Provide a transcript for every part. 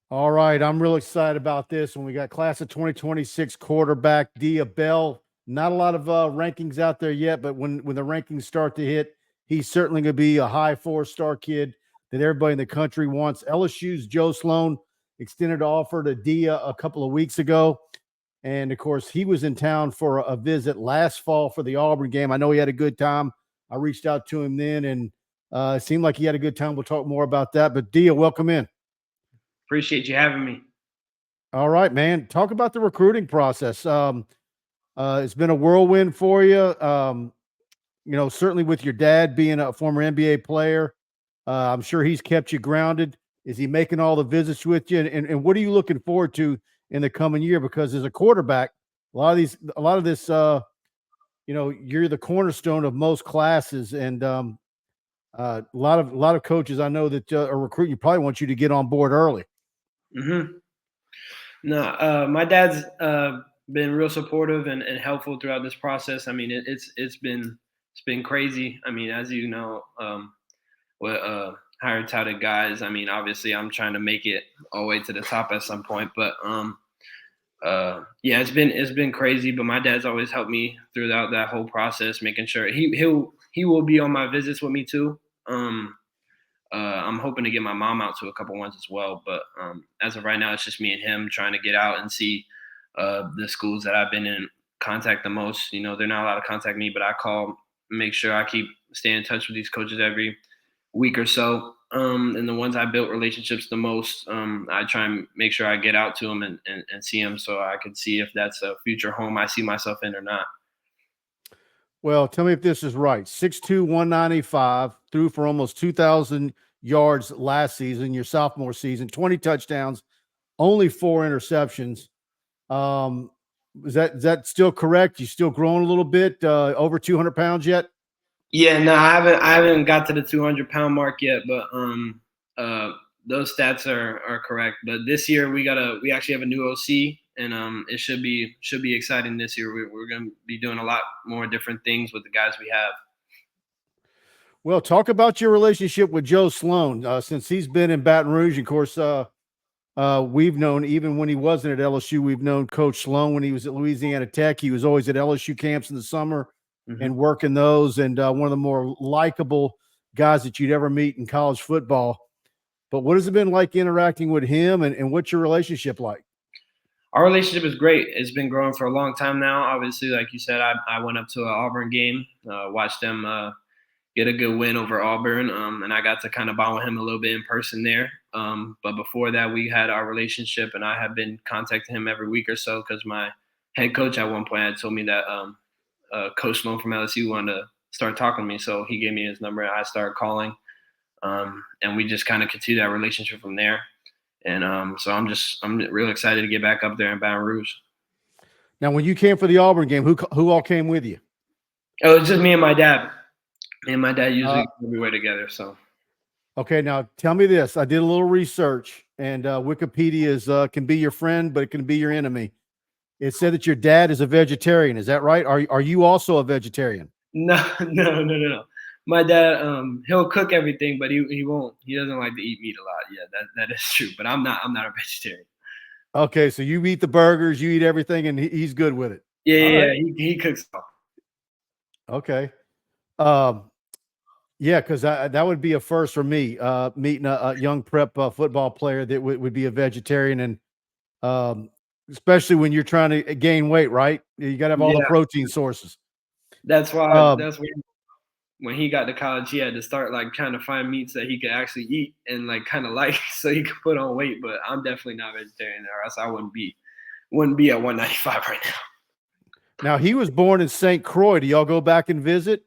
All right, I'm real excited about this. When we got class of 2026 quarterback Dia Bell, not a lot of rankings out there yet, but when the rankings start to hit, he's certainly going to be a high four-star kid that everybody in the country wants. LSU's Joe Sloan extended an offer to Dia a couple of weeks ago, and of course, he was in town for a visit last fall for the Auburn game. I know he had a good time. I reached out to him then, and it seemed like he had a good time. We'll talk more about that. But Dia, welcome in. Appreciate you having me. All right, man. Talk about the recruiting process. It's been a whirlwind for you. Certainly with your dad being a former NBA player, I'm sure he's kept you grounded. Is he making all the visits with you? And what are you looking forward to in the coming year? Because as a quarterback, a lot of this, you're the cornerstone of most classes, and a lot of coaches I know that are recruiting you probably want you to get on board early. hmm No, my dad's been real supportive and helpful throughout this process. I mean, it's been crazy. I mean, as you know, with higher touted guys. I mean, obviously, I'm trying to make it all the way to the top at some point, but yeah, it's been crazy. But my dad's always helped me throughout that whole process, making sure he will be on my visits with me too. I'm hoping to get my mom out to a couple ones as well, but as of right now, it's just me and him trying to get out and see the schools that I've been in contact the most. You know, they're not allowed to contact me, but I call, make sure I keep staying in touch with these coaches every week or so. And the ones I built relationships the most, I try and make sure I get out to them and see them so I can see if that's a future home I see myself in or not. Well, tell me if this is right. 6'2", 195, threw for almost 2,000 yards last season, your sophomore season, 20 touchdowns, only 4 interceptions. Is that still correct? You still growing a little bit, over 200 pounds yet? Yeah, no, I haven't got to the 200-pound mark yet, but uh those stats are correct. But this year we actually have a new OC, and it should be exciting this year. We're gonna be doing a lot more different things with the guys we have. Well, talk about your relationship with Joe Sloan since he's been in Baton Rouge. Of course, we've known even when he wasn't at LSU, we've known Coach Sloan when he was at Louisiana Tech. He was always at LSU camps in the summer hmm and working those, and one of the more likable guys that you'd ever meet in college football. But what has it been like interacting with him, and what's your relationship like? Our relationship is great. It's been growing for a long time now. Obviously, like you said, I went up to an Auburn game, watched them get a good win over Auburn, and I got to kind of bond with him a little bit in person there. But before that, we had our relationship, and I have been contacting him every week or so because my head coach at one point had told me that Coach Sloan from LSU wanted to start talking to me, so he gave me his number, and I started calling, and we just kind of continued that relationship from there. And so I'm real excited to get back up there in Baton Rouge. Now, when you came for the Auburn game, who all came with you? It was just me and my dad. Me and my dad Uh, usually go everywhere together. So okay, now tell me this. I did a little research, and Wikipedia can be your friend, but it can be your enemy. It said that your dad is a vegetarian. Is that right? Are you also a vegetarian? no, no. My dad, he'll cook everything, but he won't. He doesn't like to eat meat a lot. Yeah, that is true. But I'm not a vegetarian. Okay, so you eat the burgers, you eat everything, and he's good with it. Yeah, All yeah, right. yeah. He cooks all. Okay. Um, yeah, because that would be a first for me, meeting a young prep football player that would be a vegetarian, and um, especially when you're trying to gain weight, right? You got to have all the Yeah, protein sources. that's why. Um, That's when he got to college, he had to start like trying to find meats that he could actually eat and like kind of like so he could put on weight. But I'm definitely not vegetarian, or else I wouldn't be at 195 right now. Now he was born in St. Croix. Do y'all go back and visit?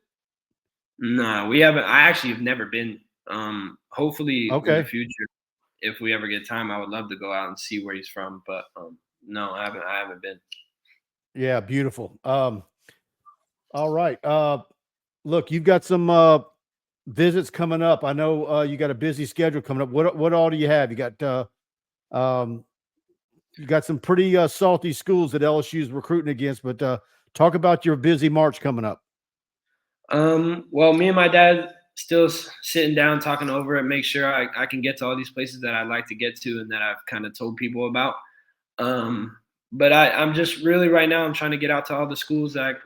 No, we haven't. I actually have never been. Hopefully in the Okay. future, if we ever get time, I would love to go out and see where he's from. But no, I haven't been. Yeah, beautiful. All right. Look, you've got some visits coming up. I know you got a busy schedule coming up. What all do you have? Um, you got some pretty salty schools that LSU is recruiting against, but talk about your busy March coming up. Well, me and my dad. still sitting down, talking over it, make sure I can get to all these places that I'd like to get to and that I've kind of told people about. But I'm just really right now I'm trying to get out to all the schools that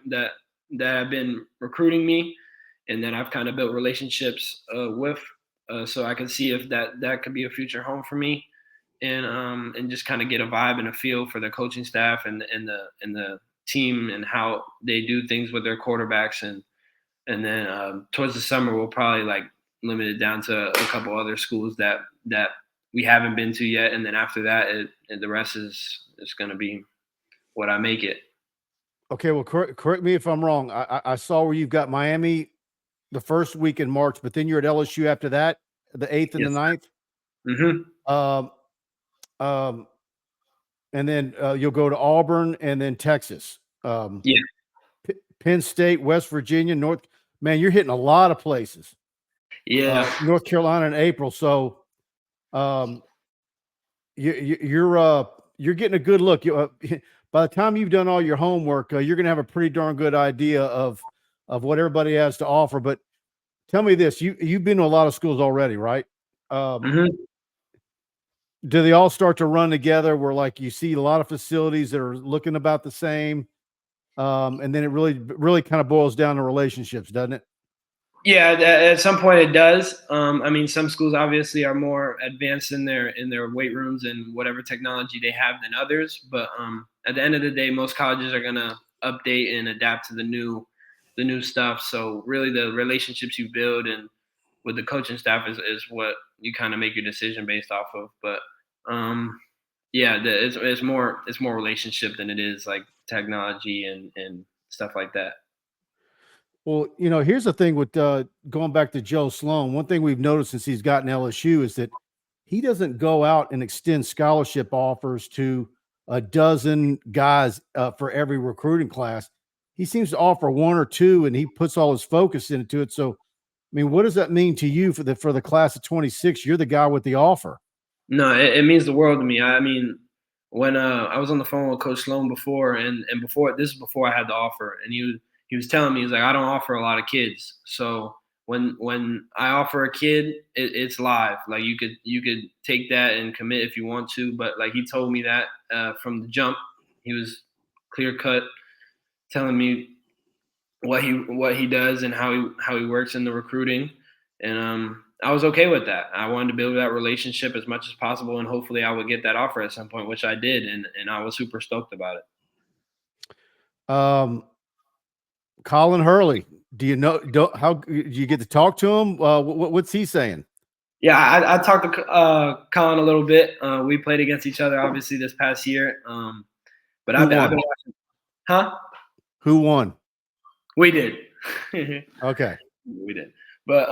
have been recruiting me, and that I've kind of built relationships with, so I can see if that could be a future home for me, and just kind of get a vibe and a feel for the coaching staff and the team and how they do things with their quarterbacks, and then towards the summer we'll probably like limit it down to a couple other schools that we haven't been to yet, and then after that the rest is going to be what I make it. Okay, well, correct me if I'm wrong. I saw where you've got Miami the first week in March, but then you're at LSU after that, the 8th and the Yes. 9th. Mm-hmm. Um, and then you'll go to Auburn and then Texas. Yeah. Penn State, West Virginia, North. Man, you're hitting a lot of places. Yeah. North Carolina in April. So, you're getting a good look. By the time you've done all your homework, you're going to have a pretty darn good idea of what everybody has to offer. But tell me this: you've been to a lot of schools already, right? Mm-hmm. Do they all start to run together? Where like you see a lot of facilities that are looking about the same, and then it really kind of boils down to relationships, doesn't it? Yeah, at some point it does. I mean, some schools obviously are more advanced in their weight rooms and whatever technology they have than others. But at the end of the day, most colleges are gonna update and adapt to the new stuff. So really, the relationships you build and with the coaching staff is what you kind of make your decision based off of. But yeah, it's more relationship than it is like technology and stuff like that. Well, here's the thing with going back to Joe Sloan. One thing we've noticed since he's gotten LSU is that he doesn't go out and extend scholarship offers to a dozen guys for every recruiting class. He seems to offer one or two, and he puts all his focus into it. So, I mean, what does that mean to you for the class of 26? You're the guy with the offer. No, it means the world to me. I mean, when I was on the phone with Coach Sloan before, and before this is before I had the offer, and he was telling me, he's like, I don't offer a lot of kids, so when I offer a kid, it's live. Like you could take that and commit if you want to, but like he told me that from the jump, he was clear cut telling me what he does and how he works in the recruiting, and I was okay with that. I wanted to build that relationship as much as possible, and hopefully I would get that offer at some point, which I did, and I was super stoked about it. Um, Colin Hurley, do you know? How do you get to talk to him? What's he saying? Yeah, I talked to Colin a little bit. We played against each other obviously this past year, but Who I've been won? watching. Huh? Who won? We did. Okay. We did. But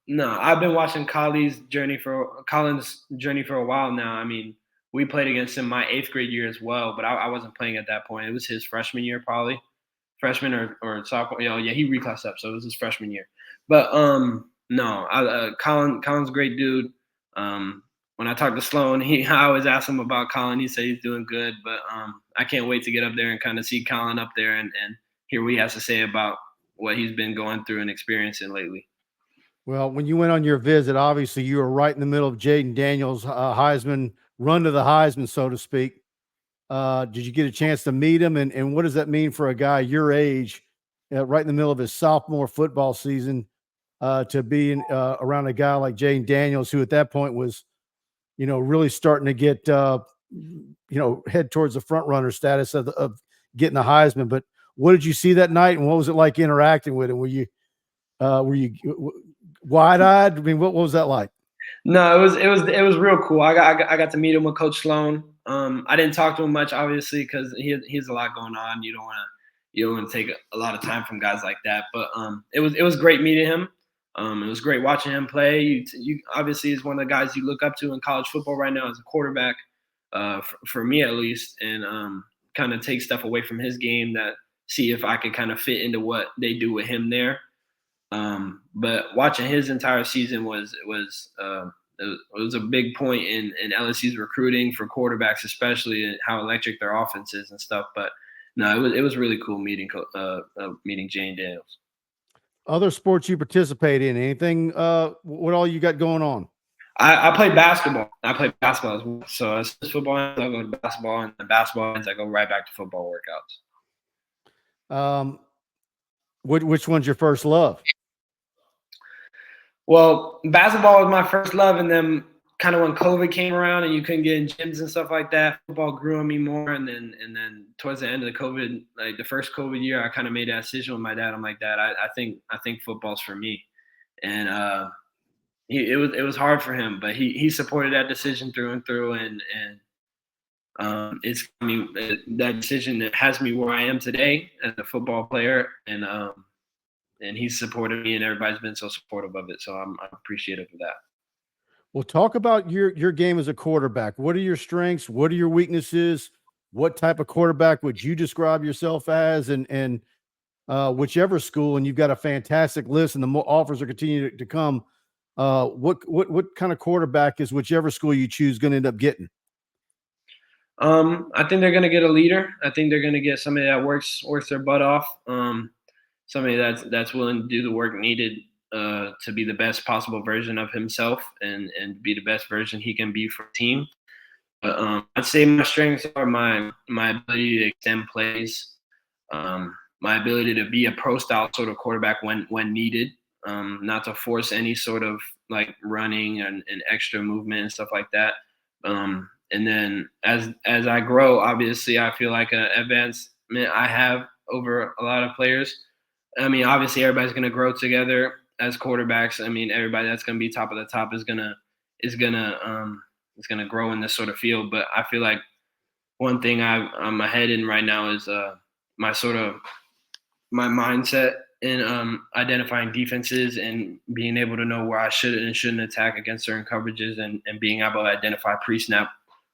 no, I've been watching Colin's journey for a while now. I mean, we played against him my 8th grade year as well, but I wasn't playing at that point. It was his freshman year, probably freshman or sophomore. Yeah, he reclassed up, so it was his freshman year. But no, Colin's a great dude. When I talked to Sloan, I always ask him about Colin. He said he's doing good, but I can't wait to get up there and kind of see Colin up there and hear what he has to say about what he's been going through and experiencing lately. Well, when you went on your visit, obviously you were right in the middle of Jaden Daniels' Heisman run to the Heisman, so to speak. Did you get a chance to meet him? And what does that mean for a guy your age, right in the middle of his sophomore football season, to be around a guy like Jaden Daniels, who at that point was, really starting to get, head towards the front runner status of getting the Heisman. But what did you see that night, and what was it like interacting with him? Were you wide-eyed? I mean, what was that like? No, it was real cool. I got to meet him with Coach Sloan. I didn't talk to him much, obviously, because he has a lot going on. You don't want to take a lot of time from guys like that. But it was great meeting him. It was great watching him play. You obviously is one of the guys you look up to in college football right now as a quarterback, for me at least, and kind of take stuff away from his game that see if I could kind of fit into what they do with him there. But watching his entire season was a big point in LSU's recruiting for quarterbacks, especially, and how electric their offense is and stuff. But no, it was really cool meeting Jane Daniels. Other sports you participate in? Anything? What all you got going on? I play basketball. I play basketball as well. So as soon as football ends, I go to basketball, and then basketball ends, I go right back to football workouts. Um, which one's your first love? Well, basketball was my first love, and then kind of when COVID came around and you couldn't get in gyms and stuff like that, football grew on me more. And then towards the end of the COVID, like the first COVID year, I kind of made that decision with my dad. I'm like, Dad, I think football's for me. And it was hard for him, but he supported that decision through and through, and it's, I mean, that decision that has me where I am today as a football player, and he's supported me, and everybody's been so supportive of it. So I'm appreciative of that. Well, talk about your game as a quarterback. What are your strengths? What are your weaknesses? What type of quarterback would you describe yourself as? And whichever school, and you've got a fantastic list, and the more offers are continuing to come. What kind of quarterback is whichever school you choose going to end up getting? I think they're gonna get a leader. I think they're gonna get somebody that works their butt off. Somebody that's willing to do the work needed to be the best possible version of himself, and be the best version he can be for a team. But I'd say my strengths are my ability to extend plays, my ability to be a pro style sort of quarterback when needed, not to force any sort of like running and extra movement and stuff like that. And then as I grow, obviously I feel like an advancement I have over a lot of players. I mean, obviously everybody's gonna grow together as quarterbacks. I mean, everybody that's gonna be top of the top is gonna grow in this sort of field. But I feel like one thing I'm ahead in right now is my sort of my mindset in identifying defenses and being able to know where I should and shouldn't attack against certain coverages, and being able to identify pre-snap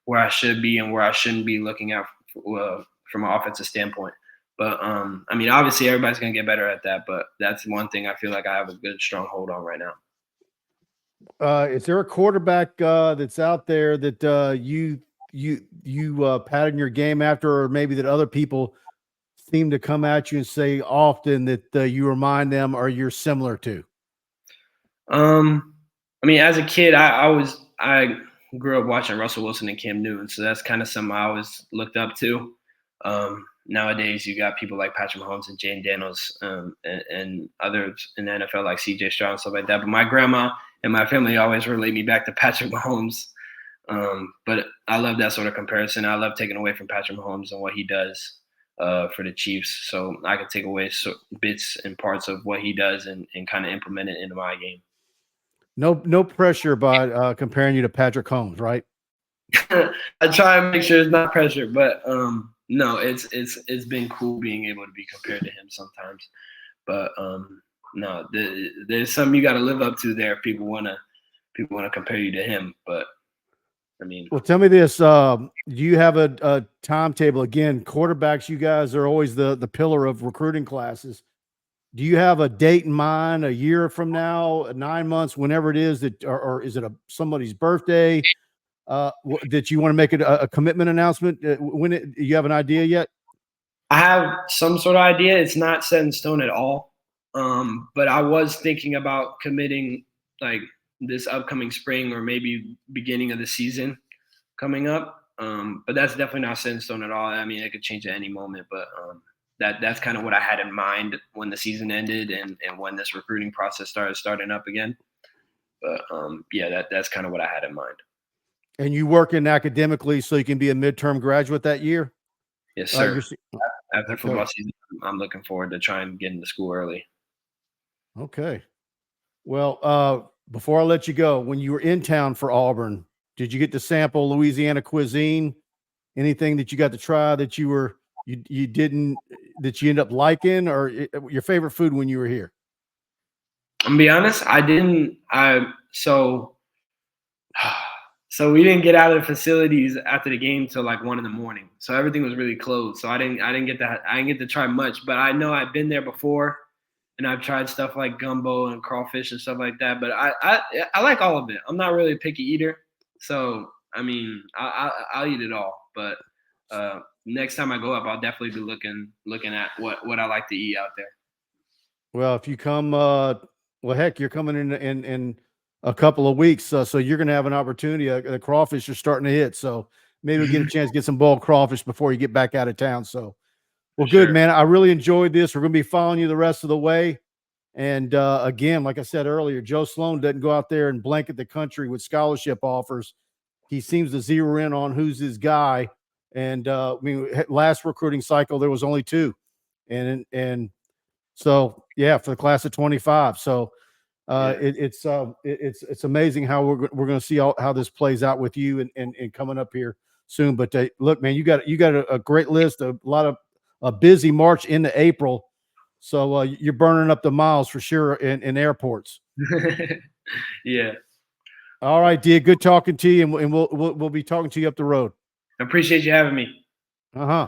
where I should be and where I shouldn't be looking at from an offensive standpoint. But I mean, obviously everybody's gonna get better at that, but that's one thing I feel like I have a good strong hold on right now. Is there a quarterback that's out there that you pattern your game after, or maybe that other people seem to come at you and say often that you remind them or you're similar to? I mean, as a kid, I grew up watching Russell Wilson and Cam Newton, so that's kind of something I always looked up to. Nowadays, you got people like Patrick Mahomes and Jane Daniels, and others in the NFL like C.J. Stroud and stuff like that. But my grandma and my family always relate me back to Patrick Mahomes. But I love that sort of comparison. I love taking away from Patrick Mahomes and what he does for the Chiefs, so I can take away bits and parts of what he does and kind of implement it into my game. No pressure by comparing you to Patrick Holmes, right? I try and make sure it's not pressure, but no, it's been cool being able to be compared to him sometimes. But no, there's something you got to live up to there. People wanna compare you to him, but I mean, Well, tell me this: do you have a timetable? Again, quarterbacks, you guys are always the pillar of recruiting classes. Do you have a date in mind? A year from now, 9 months, whenever it is that, or is it somebody's birthday that you want to make it a commitment announcement? You have an idea yet? I have some sort of idea. It's not set in stone at all. But I was thinking about committing like this upcoming spring or maybe beginning of the season coming up. But that's definitely not set in stone at all. I mean, it could change at any moment, but that's kind of what I had in mind when the season ended and when this recruiting process starting up again. But yeah, that's kind of what I had in mind. And you working academically so you can be a midterm graduate that year? Yes, sir. You're After okay. football season, I'm looking forward to trying to get into school early. Okay. Well, before I let you go, when you were in town for Auburn, did you get to sample Louisiana cuisine? Anything that you got to try that you didn't, that you end up liking, or your favorite food when you were here? I'm gonna be honest, I didn't. So we didn't get out of the facilities after the game till like 1 in the morning. So everything was really closed. So I didn't get to try much. But I know I've been there before, and I've tried stuff like gumbo and crawfish and stuff like that. But I like all of it. I'm not really a picky eater, so I mean I'll eat it all. But next time I go up, I'll definitely be looking at what I like to eat out there. Well, if you come, well, heck, you're coming in a couple of weeks, so you're going to have an opportunity. The crawfish are starting to hit, so maybe we'll get a chance to get some boiled crawfish before you get back out of town. So, well, For good, sure. man. I really enjoyed this. We're going to be following you the rest of the way. And again, like I said earlier, Joe Sloan doesn't go out there and blanket the country with scholarship offers. He seems to zero in on who's his guy. And I mean, last recruiting cycle there was only 2, and so yeah, for the class of 25. So Yeah. it's amazing how we're going to see how this plays out with you and coming up here soon. But look, man, you got a great list, a lot of a busy March into April. So you're burning up the miles for sure in airports. Yeah. All right, Dia, good talking to you, and we'll be talking to you up the road. I appreciate you having me. Uh-huh.